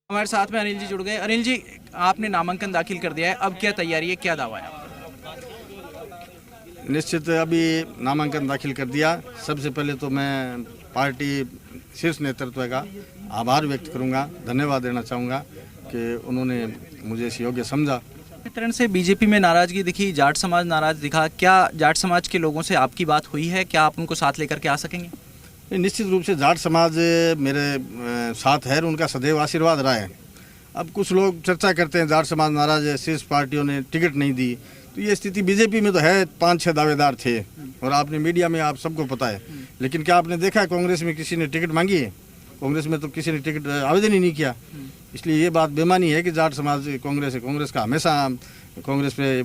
हमारे साथ में अनिल जी जुड़ गए। अनिल जी, आपने नामांकन दाखिल कर दिया है, अब क्या तैयारी है, क्या दावा है आपका? निश्चित अभी नामांकन दाखिल कर दिया। सबसे पहले तो मैं पार्टी शीर्ष नेतृत्व का आभार व्यक्त करूंगा, धन्यवाद देना चाहूँगा कि उन्होंने मुझे इस योग्य समझा। इस तरह से बीजेपी में नाराजगी दिखी, जाट समाज नाराज दिखा, क्या जाट समाज के लोगों से आपकी बात हुई है? क्या आप उनको साथ लेकर के आ सकेंगे? निश्चित रूप से जाट समाज मेरे साथ है, उनका सदैव आशीर्वाद रहा है। अब कुछ लोग चर्चा करते हैं जाट समाज नाराज है, शीर्ष पार्टियों ने टिकट नहीं दी, तो ये स्थिति बीजेपी में तो है। 5-6 दावेदार थे और आपने मीडिया में आप सबको पता है, लेकिन क्या आपने देखा है कांग्रेस में किसी ने टिकट मांगी है? कांग्रेस में तो किसी ने टिकट आवेदन ही नहीं किया। इसलिए ये बात बेमानी है कि जाट समाज कांग्रेस है। कांग्रेस का हमेशा कांग्रेस पे,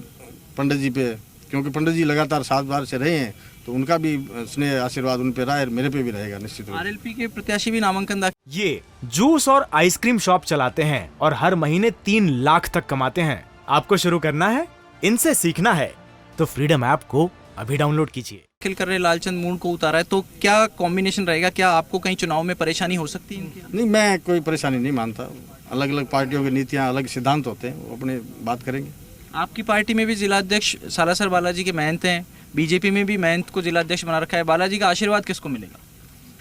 पंडित जी पे, क्योंकि पंडित जी लगातार 7 बार से रहे हैं, तो उनका भी स्नेह आशीर्वाद उन पे रहा है, मेरे पे भी रहेगा निश्चित रूप से। आरएलपी के प्रत्याशी भी नामांकन दाखिल। ये जूस और आइसक्रीम शॉप चलाते हैं और हर महीने 3 लाख तक कमाते हैं। आपको शुरू करना है, इनसे सीखना है तो फ्रीडम ऐप को अभी डाउनलोड कीजिए। दाखिल कर रहे लालचंद मूंड को उतारा है, तो क्या कॉम्बिनेशन रहेगा? क्या आपको कहीं चुनाव में परेशानी हो सकती है इनकी? नहीं, मैं कोई परेशानी नहीं मानता। अलग अलग पार्टियों की नीतियाँ, अलग सिद्धांत होते हैं, वो अपने बात करेंगे। आपकी पार्टी में भी जिलाध्यक्ष सालासर बालाजी के महंत हैं, बीजेपी में भी महंत को जिलाध्यक्ष बना रखा है। बालाजी का आशीर्वाद किसको मिलेगा?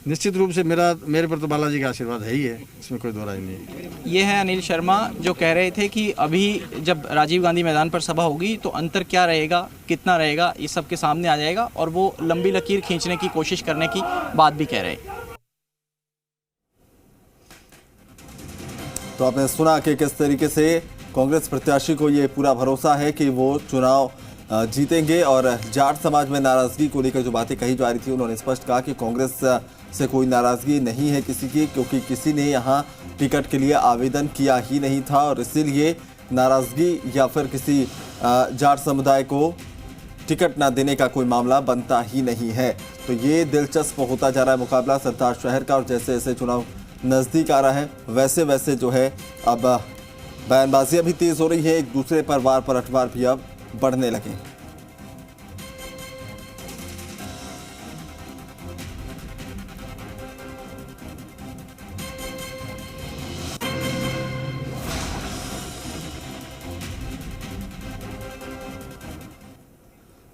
निश्चित रूप से मेरे पर तो बालाजी का आशीर्वाद है ही है, इसमें कोई दो राय नहीं है। ये है अनिल शर्मा, जो कह रहे थे कि अभी जब राजीव गांधी मैदान पर सभा होगी तो अंतर क्या रहेगा, कितना रहेगा, ये सबके सामने आ जाएगा, और वो लंबी लकीर खींचने की कोशिश करने की बात भी कह रहे हैं। तो आपने सुना कि किस तरीके से कांग्रेस प्रत्याशी को ये पूरा भरोसा है कि वो चुनाव जीतेंगे। और जाट समाज में नाराजगी को लेकर जो बातें कही जा रही थी, उन्होंने स्पष्ट कहा कि कांग्रेस से कोई नाराजगी नहीं है किसी की, क्योंकि किसी ने यहाँ टिकट के लिए आवेदन किया ही नहीं था, और इसीलिए नाराजगी या फिर किसी जाट समुदाय को टिकट ना देने का कोई मामला बनता ही नहीं है। तो ये दिलचस्प होता जा रहा है मुकाबला सरदार शहर का, और जैसे जैसे चुनाव नज़दीक आ रहा है वैसे वैसे जो है अब बयानबाजियां भी तेज हो रही है, एक दूसरे पर वार पलटवार भी अब बढ़ने लगे।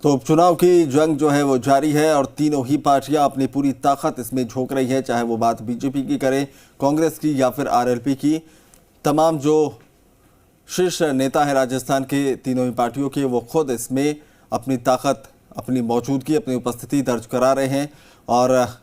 तो उपचुनाव की जंग जो है वो जारी है, और तीनों ही पार्टियां अपनी पूरी ताकत इसमें झोंक रही है, चाहे वो बात बीजेपी की करें, कांग्रेस की या फिर आरएलपी की। तमाम जो शीर्ष नेता है राजस्थान के तीनों ही पार्टियों के, वो खुद इसमें अपनी ताकत, अपनी मौजूदगी, अपनी उपस्थिति दर्ज करा रहे हैं। और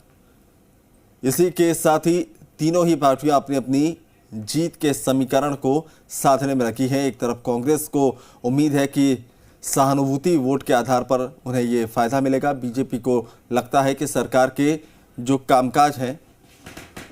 इसी के साथ ही तीनों ही पार्टियां अपनी अपनी जीत के समीकरण को साधने में रखी है। एक तरफ कांग्रेस को उम्मीद है कि सहानुभूति वोट के आधार पर उन्हें ये फायदा मिलेगा। बीजेपी को लगता है कि सरकार के जो कामकाज हैं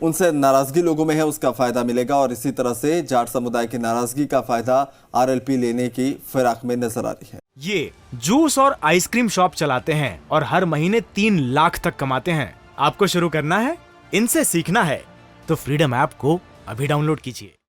उनसे नाराजगी लोगों में है, उसका फायदा मिलेगा। और इसी तरह से जाट समुदाय की नाराजगी का फायदा आरएलपी लेने की फिराक में नजर आ रही है। ये जूस और आइसक्रीम शॉप चलाते हैं और हर महीने 3 लाख तक कमाते हैं। आपको शुरू करना है, इनसे सीखना है तो फ्रीडम ऐप को अभी डाउनलोड कीजिए।